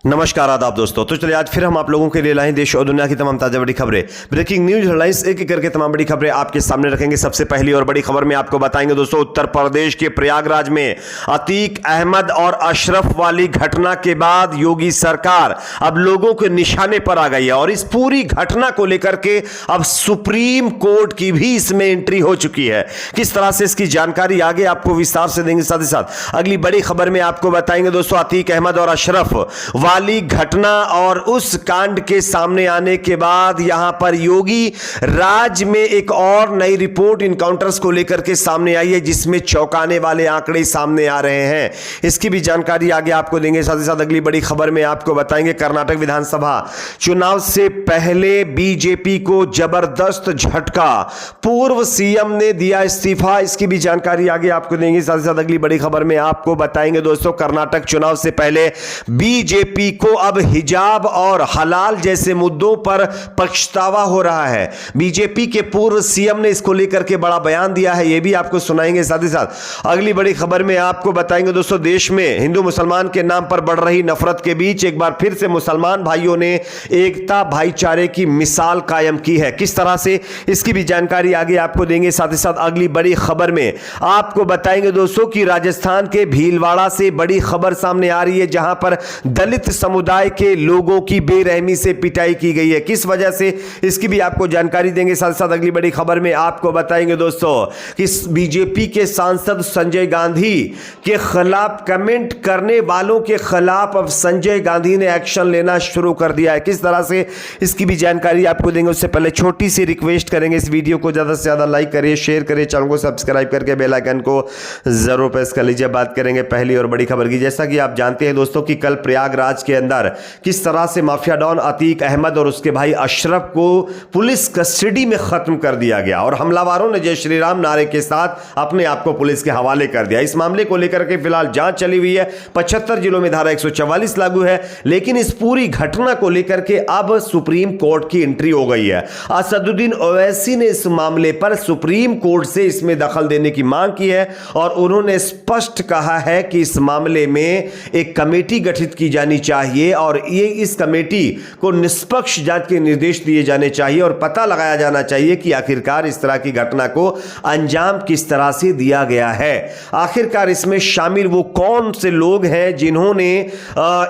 नमस्कार आदाब दोस्तों। तो चलिए आज फिर हम आप लोगों के लिए लाए देश और दुनिया की तमाम ताजा बड़ी खबरें, ब्रेकिंग न्यूज हेडलाइंस, एक एक करके तमाम बड़ी खबरें आपके सामने रखेंगे। सबसे पहली और बड़ी खबर में आपको बताएंगे दोस्तों, उत्तर प्रदेश के प्रयागराज में अतीक अहमद और अशरफ वाली घटना के बाद योगी सरकार अब लोगों के निशाने पर आ गई है और इस पूरी घटना को लेकर के अब सुप्रीम कोर्ट की भी इसमें एंट्री हो चुकी है। किस तरह से इसकी जानकारी आगे आपको विस्तार से देंगे। साथ ही साथ अगली बड़ी खबर में आपको बताएंगे दोस्तों, अतीक अहमद और अशरफ वाली घटना और उस कांड के सामने आने के बाद यहां पर योगी राज में एक और नई रिपोर्ट इनकाउंटर्स को लेकर के सामने आई है, जिसमें चौंकाने वाले आंकड़े सामने आ रहे हैं। इसकी भी जानकारी आगे आपको देंगे। साथ ही साथ अगली बड़ी खबर में आपको बताएंगे, कर्नाटक विधानसभा चुनाव से पहले बीजेपी को जबरदस्त झटका, पूर्व सीएम ने दिया इस्तीफा। इसकी भी जानकारी आगे आपको देंगे। साथ ही साथ अगली बड़ी खबर में आपको बताएंगे दोस्तों, कर्नाटक चुनाव से पहले बीजेपी को अब हिजाब और हलाल जैसे मुद्दों पर पछतावा हो रहा है। बीजेपी के पूर्व सीएम ने इसको लेकर के बड़ा बयान दिया है, यह भी आपको सुनाएंगे। साथ ही साथ अगली बड़ी खबर में आपको बताएंगे दोस्तों, देश में हिंदू मुसलमान के नाम पर बढ़ रही नफरत के बीच एक बार फिर से मुसलमान भाइयों ने एकता भाईचारे की मिसाल कायम की है। किस तरह से, इसकी भी जानकारी आगे आपको देंगे। साथ ही साथ अगली बड़ी खबर में आपको बताएंगे दोस्तों कि राजस्थान के भीलवाड़ा से बड़ी खबर सामने आ रही है, जहां पर दलित समुदाय के लोगों की बेरहमी से पिटाई की गई है। किस वजह से, इसकी भी आपको जानकारी देंगे। साथ साथ अगली बड़ी खबर में आपको बताएंगे दोस्तों कि बीजेपी के सांसद संजय गांधी के खिलाफ कमेंट करने वालों के खिलाफ अब संजय गांधी ने एक्शन लेना शुरू कर दिया है। किस तरह से, इसकी भी जानकारी आपको देंगे। उससे पहले छोटी सी रिक्वेस्ट करेंगे, इस वीडियो को ज्यादा से ज्यादा लाइक करिए, शेयर करिए, चैनल को सब्सक्राइब करके बेल आइकन को जरूर प्रेस कर लीजिए। बात करेंगे पहली और बड़ी खबर की। जैसा कि आप जानते हैं दोस्तों कि कल प्रयागराज के अंदर किस तरह से माफिया डॉन अतीक अहमद और उसके भाई अशरफ को पुलिस कस्टडी में खत्म कर दिया गया और हमलावरों ने जय श्री राम नारे के साथ अपने आप को पुलिस के हवाले कर दिया। इस मामले को लेकर के फिलहाल जांच चली हुई है। 75 जिलों में धारा 144 लागू है, लेकिन इस पूरी घटना को लेकर के अब सुप्रीम कोर्ट की एंट्री हो गई है। असदुद्दीन ओवैसी ने इस मामले पर सुप्रीम कोर्ट से इसमें दखल देने की मांग की है और उन्होंने स्पष्ट कहा है कि इस मामले में एक कमेटी गठित की जानी चाहिए और इस कमेटी को निष्पक्ष जांच के निर्देश दिए जाने चाहिए और पता लगाया जाना चाहिए कि आखिरकार इस तरह की घटना को अंजाम किस तरह से दिया गया है। आखिरकार इसमें शामिल वो कौन से लोग हैं जिन्होंने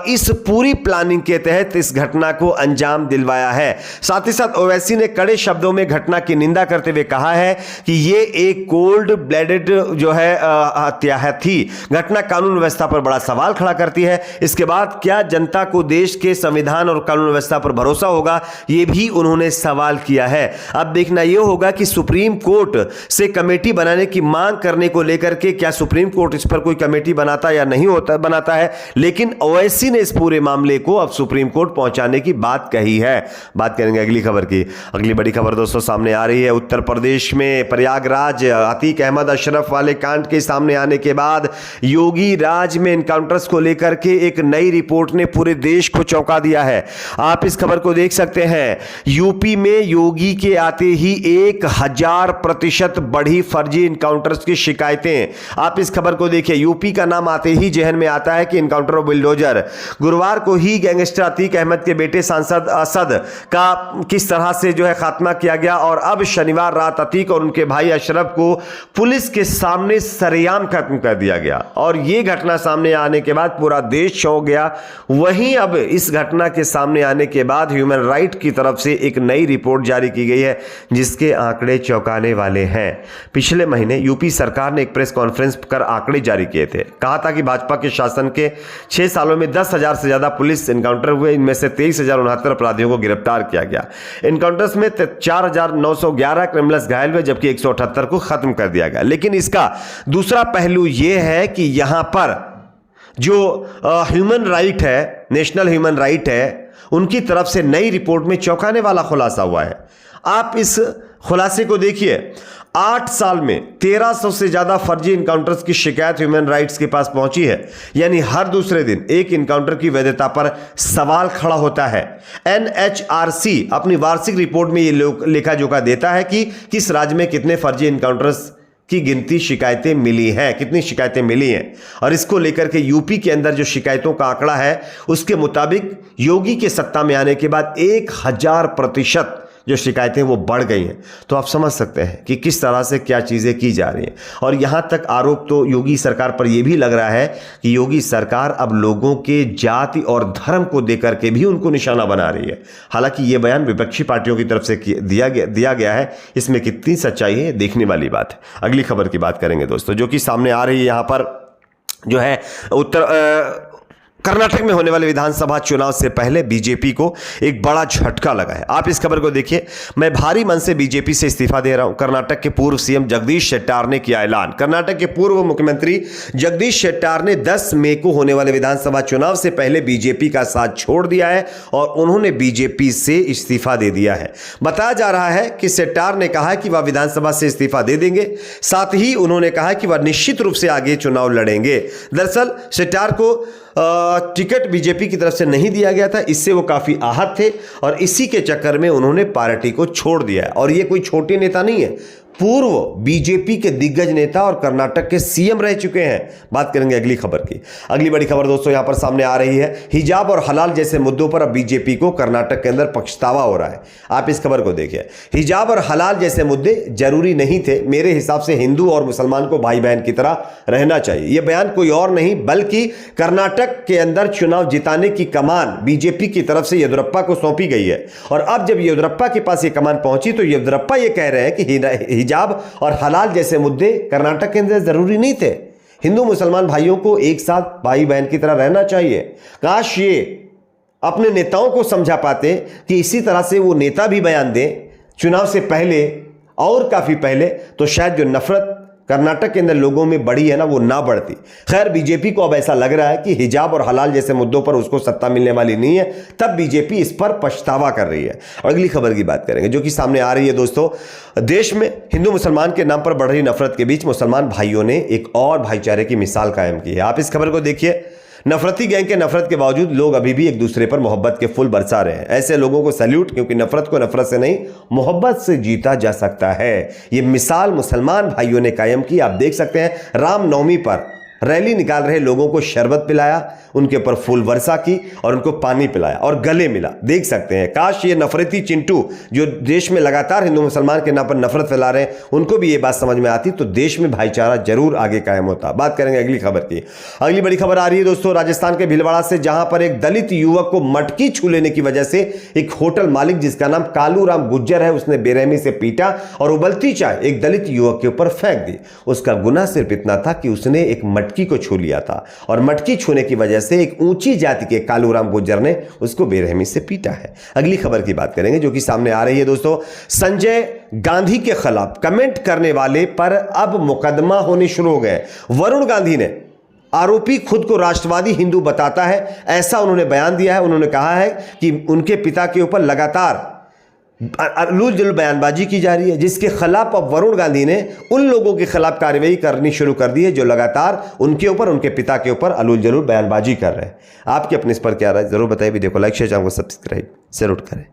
इस पूरी प्लानिंग के तहत इस घटना को अंजाम दिलवाया है। साथ ही साथ ओवैसी ने कड़े शब्दों में घटना की निंदा करते हुए कहा है कि यह एक कोल्ड ब्लडेड जो है हत्या थी। घटना कानून व्यवस्था पर बड़ा सवाल खड़ा करती है। इसके बाद क्या जनता को देश के संविधान और कानून व्यवस्था पर भरोसा होगा, यह भी उन्होंने सवाल किया है। अब देखना यह होगा कि सुप्रीम कोर्ट से कमेटी बनाने की मांग करने को लेकर के क्या सुप्रीम कोर्ट इस पर कोई कमेटी बनाता या नहीं होता बनाता है, लेकिन ओवैसी ने इस पूरे मामले को अब सुप्रीम कोर्ट पहुंचाने की बात कही है। बात करेंगे अगली खबर की। अगली बड़ी खबर दोस्तों सामने आ रही है, उत्तर प्रदेश में प्रयागराज अतीक अहमद अशरफ वाले कांड के सामने आने के बाद योगी राज में एनकाउंटर्स को लेकर के एक नई रिपोर्ट ने पूरे देश को चौंका दिया है। आप इस खबर को देख सकते हैं, यूपी में योगी के आते ही 1000% बढ़ी फर्जी इनकाउंटर्स की शिकायतें। आप इस खबर को देखिए, यूपी का नाम आते ही जहन में आता है कि इनकाउंटर और बुलडोजर। गुरुवार को ही गैंगस्टर अतीक अहमद के बेटे सांसद असद का किस तरह से जो है खात्मा किया गया और अब शनिवार रात अतीक और उनके भाई अशरफ को पुलिस के सामने सरेआम खत्म कर दिया गया और यह घटना सामने आने के बाद पूरा देश चौंक गया। वहीं अब इस घटना के सामने आने के बाद ह्यूमन राइट की तरफ से एक नई रिपोर्ट जारी की गई है, जिसके आंकड़े चौंकाने वाले हैं। पिछले महीने यूपी सरकार ने एक प्रेस कॉन्फ्रेंस कर आंकड़े जारी किए थे। कहा था कि भाजपा के शासन के 6 सालों में 10,000 से ज्यादा पुलिस एनकाउंटर हुए, इनमें से 23,069 अपराधियों को गिरफ्तार किया गया। एनकाउंटर्स में 4,911 क्रिमिनल्स घायल हुए, जबकि 178 को खत्म कर दिया गया। लेकिन इसका दूसरा पहलू यह है कि यहां पर जो ह्यूमन राइट है, नेशनल ह्यूमन राइट है, उनकी तरफ से नई रिपोर्ट में चौंकाने वाला खुलासा हुआ है। आप इस खुलासे को देखिए, 8 साल में 1300 से ज्यादा फर्जी इनकाउंटर्स की शिकायत ह्यूमन राइट्स के पास पहुंची है। यानी हर दूसरे दिन एक इनकाउंटर की वैधता पर सवाल खड़ा होता है। एनएचआरसी अपनी वार्षिक रिपोर्ट में यह लेखा जोखा देता है कि किस राज्य में कितने फर्जी इनकाउंटर्स की गिनती शिकायतें मिली हैं, कितनी शिकायतें मिली हैं। और इसको लेकर के यूपी के अंदर जो शिकायतों का आंकड़ा है उसके मुताबिक योगी के सत्ता में आने के बाद 1000% जो शिकायतें वो बढ़ गई हैं। तो आप समझ सकते हैं कि किस तरह से क्या चीज़ें की जा रही हैं। और यहाँ तक आरोप तो योगी सरकार पर यह भी लग रहा है कि योगी सरकार अब लोगों के जाति और धर्म को देकर के भी उनको निशाना बना रही है। हालांकि ये बयान विपक्षी पार्टियों की तरफ से दिया गया है, इसमें कितनी सच्चाई है देखने वाली बात है। अगली खबर की बात करेंगे दोस्तों, जो कि सामने आ रही है यहाँ पर, जो है कर्नाटक में होने वाले विधानसभा चुनाव से पहले बीजेपी को एक बड़ा झटका लगा है। आप इस खबर को देखिए। मैं भारी मन से बीजेपी से इस्तीफा दे रहा हूं, कर्नाटक के पूर्व सीएम जगदीश शेट्टार ने किया ऐलान। कर्नाटक के पूर्व मुख्यमंत्री जगदीश शेट्टार ने 10 मई को होने वाले विधानसभा चुनाव से पहले बीजेपी का साथ छोड़ दिया है और उन्होंने बीजेपी से इस्तीफा दे दिया है। बताया जा रहा है कि शेट्टार ने कहा कि वह विधानसभा से इस्तीफा दे देंगे, साथ ही उन्होंने कहा कि वह निश्चित रूप से आगे चुनाव लड़ेंगे। दरअसल शेट्टार को टिकट बीजेपी की तरफ से नहीं दिया गया था, इससे वो काफी आहत थे और इसी के चक्कर में उन्होंने पार्टी को छोड़ दिया है। और ये कोई छोटे नेता नहीं है, पूर्व बीजेपी के दिग्गज नेता और कर्नाटक के सीएम रह चुके हैं। बात करेंगे अगली खबर की। अगली बड़ी खबर दोस्तों यहां पर सामने आ रही है। हिजाब और हलाल जैसे मुद्दों पर अब बीजेपी को कर्नाटक के अंदर पछतावा हो रहा है। आप इस खबर को देखिए। हिजाब और हलाल जैसे मुद्दे जरूरी नहीं थे, मेरे हिसाब से हिंदू और मुसलमान को भाई बहन की तरह रहना चाहिए। यह बयान कोई और नहीं बल्कि कर्नाटक के अंदर चुनाव जिताने की कमान बीजेपी की तरफ से येदियुरप्पा को सौंपी गई है। और अब जब येदियुरप्पा के पास यह कमान पहुंची तो येदियुरप्पा यह कह रहे हैं कि हिजाब और हलाल जैसे मुद्दे कर्नाटक के अंदर जरूरी नहीं थे। हिंदू मुसलमान भाइयों को एक साथ भाई बहन की तरह रहना चाहिए। काश ये अपने नेताओं को समझा पाते कि इसी तरह से वो नेता भी बयान दें चुनाव से पहले और काफी पहले, तो शायद जो नफरत कर्नाटक के अंदर लोगों में बढ़ी है ना, वो ना बढ़ती। खैर बीजेपी को अब ऐसा लग रहा है कि हिजाब और हलाल जैसे मुद्दों पर उसको सत्ता मिलने वाली नहीं है, तब बीजेपी इस पर पछतावा कर रही है। और अगली खबर की बात करेंगे जो कि सामने आ रही है दोस्तों। देश में हिंदू मुसलमान के नाम पर बढ़ रही नफरत के बीच मुसलमान भाइयों ने एक और भाईचारे की मिसाल कायम की है। आप इस खबर को देखिए। नफरती गैंग के नफरत के बावजूद लोग अभी भी एक दूसरे पर मोहब्बत के फूल बरसा रहे हैं। ऐसे लोगों को सैल्यूट, क्योंकि नफरत को नफरत से नहीं मोहब्बत से जीता जा सकता है। ये मिसाल मुसलमान भाइयों ने कायम की। आप देख सकते हैं रामनवमी पर रैली निकाल रहे लोगों को शरबत पिलाया, उनके ऊपर फूल वर्षा की और उनको पानी पिलाया और गले मिला। देख सकते हैं काश ये नफरती चिंटू जो देश में लगातार हिंदू मुसलमान के नाम पर नफरत फैला रहे हैं उनको भी ये बात समझ में आती तो देश में भाईचारा जरूर आगे कायम होता। बात करेंगे अगली खबर की। अगली बड़ी खबर आ रही है दोस्तों राजस्थान के भीलवाड़ा से, जहां पर एक दलित युवक को मटकी छू लेने की वजह से एक होटल मालिक जिसका नाम कालू राम गुज्जर है उसने बेरहमी से पीटा और उबलती चाय एक दलित युवक के ऊपर फेंक दी। उसका गुनाह सिर्फ इतना था कि उसने एक मटकी को छू लिया था और मटकी छूने की वजह से एक ऊंची जाति के कालूराम गुज्जर ने उसको बेरहमी से पीटा है। अगली खबर की बात करेंगे जो कि सामने आ रही है दोस्तों। संजय गांधी के खिलाफ कमेंट करने वाले पर अब मुकदमा होने शुरू हो गए। वरुण गांधी ने आरोपी खुद को राष्ट्रवादी हिंदू बताता है, ऐसा उन्होंने बयान दिया है। उन्होंने कहा है कि उनके पिता के ऊपर लगातार अलूल जलूल बयानबाजी की जा रही है, जिसके खिलाफ अब वरुण गांधी ने उन लोगों के खिलाफ कार्रवाई करनी शुरू कर दी है जो लगातार उनके ऊपर, उनके पिता के ऊपर अलूल जलूल बयानबाजी कर रहे हैं। आपके अपने इस पर क्या राय जरूर बताइए। वीडियो को लाइक शेयर, चैनल को सब्सक्राइब जरूर करें।